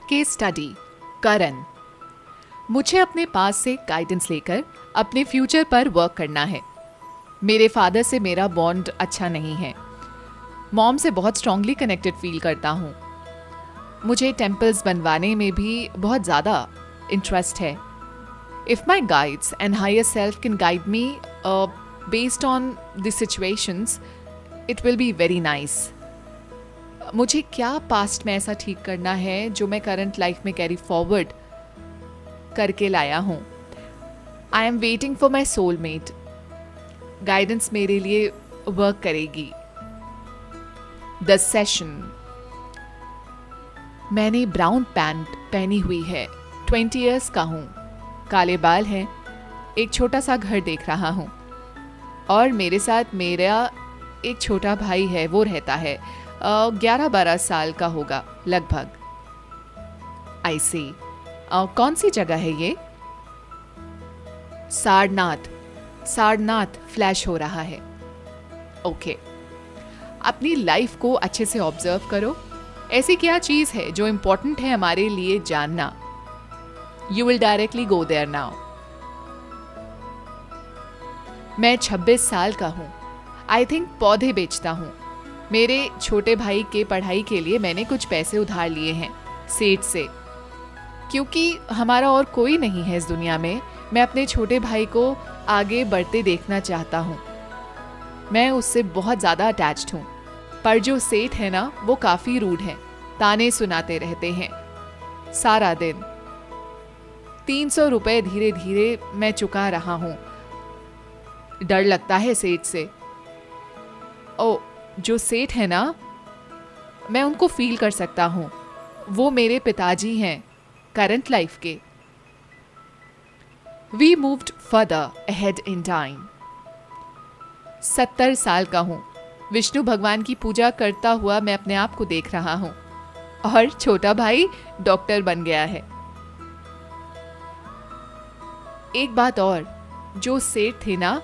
Case study करण। मुझे अपने पास से गाइडेंस लेकर अपने फ्यूचर पर वर्क करना है। मेरे फादर से मेरा बॉन्ड अच्छा नहीं है। मॉम से बहुत स्ट्रांगली कनेक्टेड फील करता हूँ। मुझे टेम्पल्स बनवाने में भी बहुत ज़्यादा इंटरेस्ट है। If my guides and higher self can guide me based on the situations, it will be very nice. मुझे क्या पास्ट में ऐसा ठीक करना है जो मैं करंट लाइफ में कैरी फॉरवर्ड करके लाया हूँ। I am waiting for my soulmate. Guidance मेरे लिए वर्क करेगी। The session. मैंने ब्राउन पैंट पहनी हुई है। 20 ईयर्स का हूँ। काले बाल हैं। एक छोटा सा घर देख रहा हूँ और मेरे साथ मेरा एक छोटा भाई है, वो रहता है। 11-12 साल का होगा लगभग। आई सी। कौन सी जगह है ये? सारनाथ फ्लैश हो रहा है। ओके। अपनी लाइफ को अच्छे से ऑब्जर्व करो। ऐसी क्या चीज है जो इंपॉर्टेंट है हमारे लिए जानना? You will directly go there now. मैं 26 साल का हूँ। आई थिंक पौधे बेचता हूँ। मेरे छोटे भाई के पढ़ाई के लिए मैंने कुछ पैसे उधार लिए हैं सेठ से। क्योंकि हमारा और कोई नहीं है इस दुनिया में, मैं अपने छोटे भाई को आगे बढ़ते देखना चाहता हूँ। मैं उससे बहुत ज़्यादा अटैच्ड हूँ। पर जो सेठ है ना, वो काफ़ी रूड है। ताने सुनाते रहते हैं सारा दिन। 300 रुपये धीरे धीरे मैं चुका रहा हूँ। डर लगता है सेठ से। ओ, जो सेठ है ना, मैं उनको फील कर सकता हूँ। वो मेरे पिताजी हैं करंट लाइफ के। We moved further ahead in time. 70 साल का हूँ। विष्णु भगवान की पूजा करता हुआ मैं अपने आप को देख रहा हूँ और छोटा भाई डॉक्टर बन गया है। एक बात और, जो सेठ थे ना,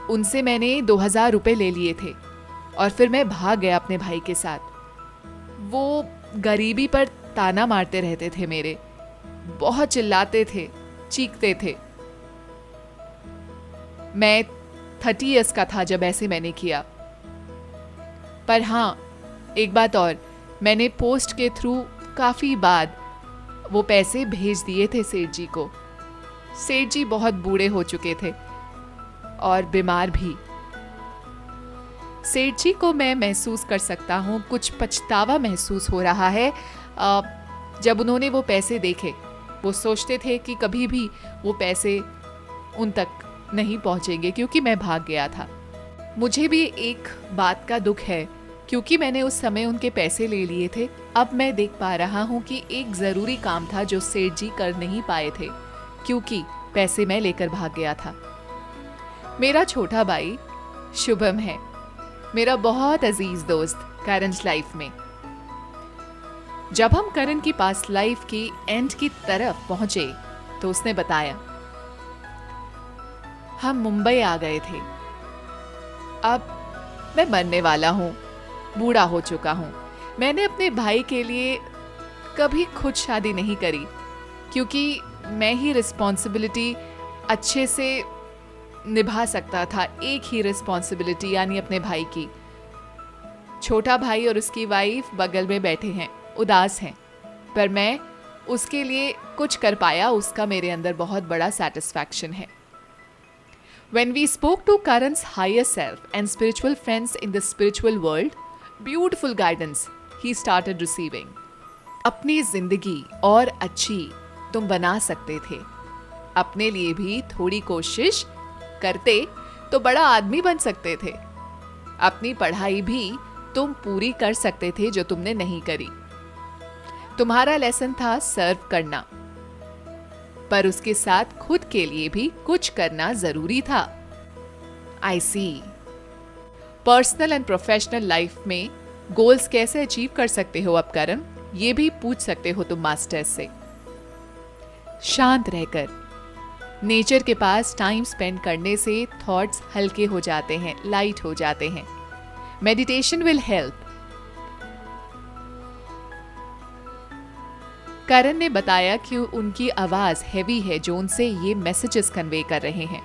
उनसे मैंने 2000 रुपये ले लिए थे और फिर मैं भाग गया अपने भाई के साथ। वो गरीबी पर ताना मारते रहते थे मेरे। बहुत चिल्लाते थे, चीखते थे। मैं 30 इयर्स का था जब ऐसे मैंने किया। पर हाँ, एक बात और, मैंने पोस्ट के थ्रू काफ़ी बाद वो पैसे भेज दिए थे सेठ जी को। सेठ जी बहुत बूढ़े हो चुके थे और बीमार भी। सेठ जी को मैं महसूस कर सकता हूँ, कुछ पछतावा महसूस हो रहा है। जब उन्होंने वो पैसे देखे, वो सोचते थे कि कभी भी वो पैसे उन तक नहीं पहुँचेंगे क्योंकि मैं भाग गया था। मुझे भी एक बात का दुख है, क्योंकि मैंने उस समय उनके पैसे ले लिए थे। अब मैं देख पा रहा हूँ कि एक ज़रूरी काम था जो सेठ जी कर नहीं पाए थे क्योंकि पैसे मैं लेकर भाग गया था। मेरा छोटा भाई शुभम है, मेरा बहुत अजीज दोस्त करण लाइफ में। जब हम करण की पास लाइफ की एंड की तरफ पहुंचे तो उसने बताया, हम मुंबई आ गए थे। अब मैं मरने वाला हूँ, बूढ़ा हो चुका हूँ। मैंने अपने भाई के लिए कभी खुद शादी नहीं करी क्योंकि मैं ही रिस्पॉन्सिबिलिटी अच्छे से निभा सकता था। एक ही रिस्पॉन्सिबिलिटी, यानी अपने भाई की। छोटा भाई और उसकी वाइफ बगल में बैठे हैं, उदास हैं, पर मैं उसके लिए कुछ कर पाया, उसका मेरे अंदर बहुत बड़ा सेटिस्फैक्शन है। When we spoke to Karan's higher self and spiritual friends in the spiritual world, beautiful guidance he started receiving. अपनी जिंदगी और अच्छी तुम बना सकते थे। अपने लिए भी थोड़ी कोशिश करते तो बड़ा आदमी बन सकते थे। अपनी पढ़ाई भी तुम पूरी कर सकते थे जो तुमने नहीं करी। तुम्हारा लेसन था सर्व करना, पर उसके साथ खुद के लिए भी कुछ करना जरूरी था। आई सी। पर्सनल एंड प्रोफेशनल लाइफ में गोल्स कैसे अचीव कर सकते हो अब करण, ये भी पूछ सकते हो तुम मास्टर से। शांत रहकर नेचर के पास टाइम स्पेंड करने से थॉट्स हल्के हो जाते हैं, लाइट हो जाते हैं। Meditation will help. करण ने बताया कि उनकी आवाज़ हैवी है जो उनसे ये मैसेजेस कन्वे कर रहे हैं,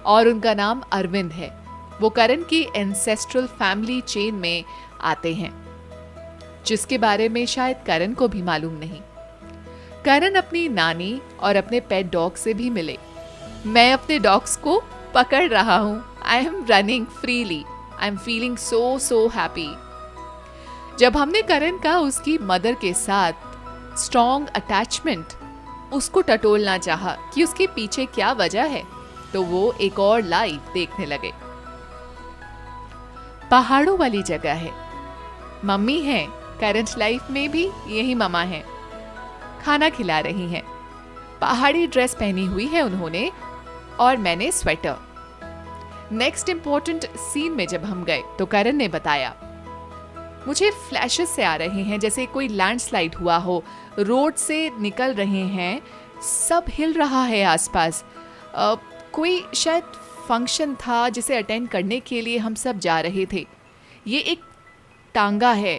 और उनका नाम अरविंद है। वो करण की एंसेस्ट्रल फैमिली चेन में आते हैं, जिसके बारे में शायद करण को भी मालूम नहीं। करण अपनी नानी और अपने पेट डॉग से भी मिले। मैं अपने डॉग्स को पकड़ रहा हूँ। I am running freely. I am feeling so happy. जब हमने करण का उसकी मदर के साथ स्ट्रॉन्ग अटैचमेंट उसको टटोलना चाहा कि उसके पीछे क्या वजह है, तो वो एक और लाइव देखने लगे। पहाड़ों वाली जगह है। मम्मी है, करंट लाइफ में भी यही ममा है। खाना खिला रही हैं। पहाड़ी ड्रेस पहनी हुई है उन्होंने और मैंने स्वेटर। नेक्स्ट इंपॉर्टेंट सीन में जब हम गए तो करण ने बताया, मुझे फ्लैशेस से आ रहे हैं जैसे कोई लैंडस्लाइड हुआ हो, रोड से निकल रहे हैं, सब हिल रहा है आसपास। कोई शायद फंक्शन था जिसे अटेंड करने के लिए हम सब जा रहे थे। ये एक टांगा है,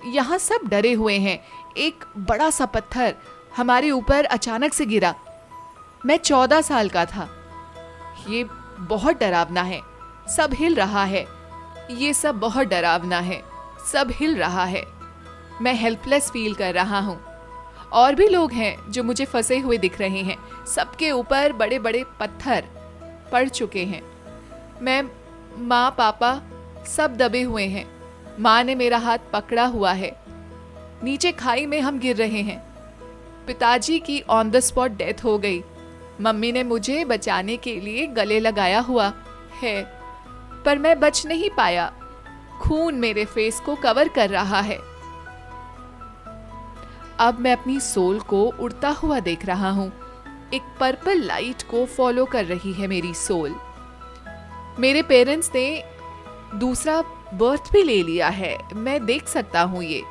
यहाँ सब डरे हुए हैं। एक बड़ा सा पत्थर हमारे ऊपर अचानक से गिरा। मैं 14 साल का था। ये बहुत डरावना है, सब हिल रहा है। ये सब बहुत डरावना है, सब हिल रहा है। मैं हेल्पलेस फील कर रहा हूँ। और भी लोग हैं जो मुझे फंसे हुए दिख रहे हैं। सबके ऊपर बड़े बड़े पत्थर पड़ चुके हैं। मैं, माँ, पापा सब दबे हुए हैं। माँ ने मेरा हाथ पकड़ा हुआ है। नीचे खाई में हम गिर रहे हैं। पिताजी की ऑन द स्पॉट डेथ हो गई। मम्मी ने मुझे बचाने के लिए गले लगाया हुआ है, पर मैं बच नहीं पाया। खून मेरे फेस को कवर कर रहा है। अब मैं अपनी सोल को उड़ता हुआ देख रहा हूँ। एक पर्पल लाइट को फॉलो कर रही है मेरी सोल। मेरे पेरेंट्स ने दूसरा बर्थ भी ले लिया है। मैं देख सकता हूँ ये,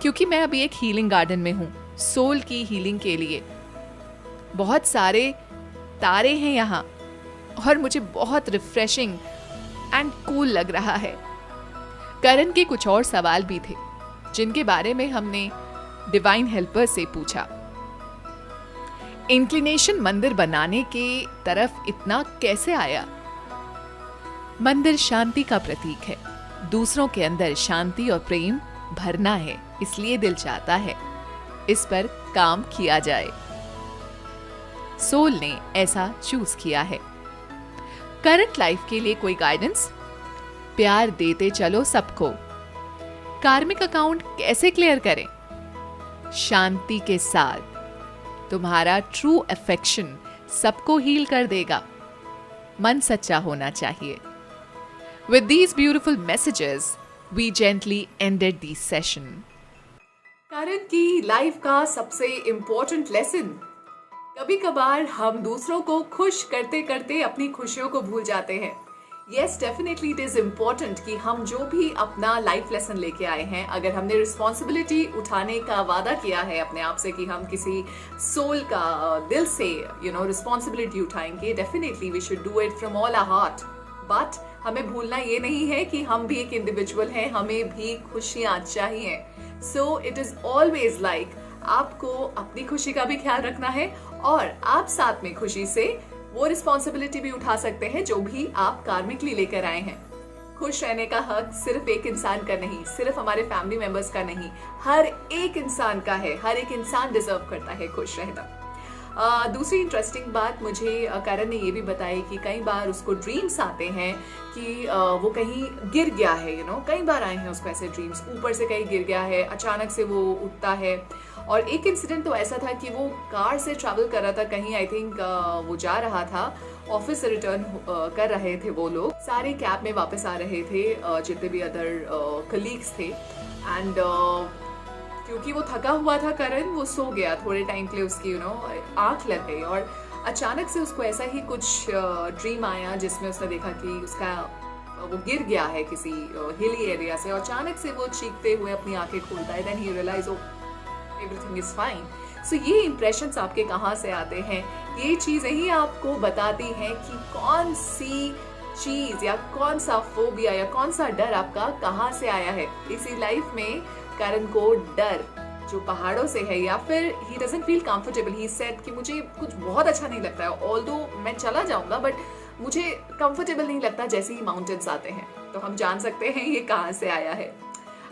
क्योंकि मैं अभी एक हीलिंग गार्डन में हूँ सोल की हीलिंग के लिए। बहुत सारे तारे हैं यहाँ और मुझे बहुत रिफ्रेशिंग एंड कूल लग रहा है। करण के कुछ और सवाल भी थे जिनके बारे में हमने डिवाइन हेल्पर से पूछा। इंक्लिनेशन मंदिर बनाने के तरफ इतना कैसे आया? मंदिर शांति का प्रतीक है। दूसरों के अंदर शांति और प्रेम भरना है, इसलिए दिल चाहता है इस पर काम किया जाए। सोल ने ऐसा चूज किया है। करंट लाइफ के लिए कोई गाइडेंस? प्यार देते चलो सबको। कार्मिक अकाउंट कैसे क्लियर करें? शांति के साथ। तुम्हारा ट्रू अफेक्शन सबको हील कर देगा। मन सच्चा होना चाहिए। With these beautiful messages, we gently ended the session. करण की लाइफ का सबसे इम्पोर्टेंट लेसन, कभी कभार हम दूसरों को खुश करते करते अपनी खुशियों को भूल जाते हैं। Yes, definitely it is important कि हम जो भी अपना लाइफ लेसन लेके आए हैं, अगर हमने रिस्पॉन्सिबिलिटी उठाने का वादा किया है अपने आप से कि हम किसी सोल का दिल से रिस्पॉन्सिबिलिटी उठाएंगे, definitely we should do it from all our heart. But हमें भूलना ये नहीं है कि हम भी एक इंडिविजुअल हैं, हमें भी खुशियाँ चाहिए। So it is always like आपको अपनी खुशी का भी ख्याल रखना है और आप साथ में खुशी से वो रिस्पॉन्सिबिलिटी भी उठा सकते हैं जो भी आप कार्मिकली लेकर आए हैं। खुश रहने का हक सिर्फ एक इंसान का नहीं, सिर्फ हमारे फैमिली मेंबर्स का नहीं, हर एक इंसान का है। हर एक इंसान डिजर्व करता है खुश रहना। दूसरी इंटरेस्टिंग बात मुझे करण ने ये भी बताई कि कई बार उसको ड्रीम्स आते हैं कि वो कहीं गिर गया है। कई बार आए हैं उसको ऐसे ड्रीम्स, ऊपर से कहीं गिर गया है, अचानक से वो उठता है। और एक इंसिडेंट तो ऐसा था कि वो कार से ट्रैवल कर रहा था कहीं, आई थिंक वो जा रहा था, ऑफिस से रिटर्न कर रहे थे वो लोग, सारे कैब में वापस आ रहे थे जितने भी अदर कलीग्स थे। एंड क्योंकि वो थका हुआ था करण, वो सो गया थोड़े टाइम के लिए, उसकी आंख लग गई और अचानक से उसको ऐसा ही कुछ ड्रीम आया जिसमें उसने देखा कि उसका वो गिर गया है किसी हिली एरिया से और अचानक से वो चीखते हुए अपनी आंखें खोलता है। Then he realize everything is fine. So ये इंप्रेशंस आपके कहाँ से आते हैं? ये चीजें ही आपको बताती हैं कि कौन सी चीज या कौन सा फोबिया या कौन सा डर आपका कहाँ से आया है। इसी लाइफ में करण को डर जो पहाड़ों से है, या फिर he doesn't feel comfortable, he said कि मुझे कुछ बहुत अच्छा नहीं लगता है, ऑल्दो मैं चला जाऊंगा बट मुझे कंफर्टेबल नहीं लगता जैसे ही माउंटेन्स आते हैं। तो हम जान सकते हैं ये कहाँ से आया है।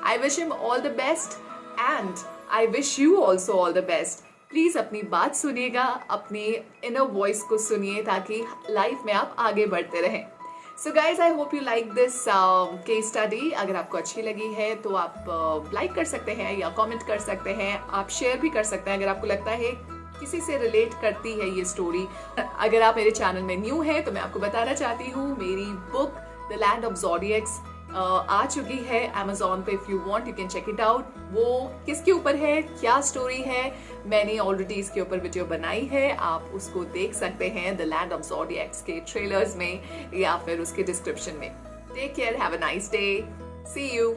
I wish him all the best and I wish you also all the best. Please अपनी बात सुनिएगा, अपनी इनर वॉइस को सुनिए ताकि लाइफ में आप आगे बढ़ते रहें। So guys, I hope you like this case study. अगर आपको अच्छी लगी है तो आप लाइक कर सकते हैं या कमेंट कर सकते हैं, आप शेयर भी कर सकते हैं अगर आपको लगता है किसी से रिलेट करती है ये स्टोरी। अगर आप मेरे चैनल में न्यू है तो मैं आपको बताना चाहती हूँ, मेरी book the land of zodiacs आ चुकी है Amazon पे। If you want you can check it out. वो किसके ऊपर है, क्या स्टोरी है, मैंने ऑलरेडी इसके ऊपर वीडियो बनाई है, आप उसको देख सकते हैं द लैंड ऑफ ज़ोडिएक्स के ट्रेलर्स में या फिर उसके डिस्क्रिप्शन में। Take care, have a nice day, see you.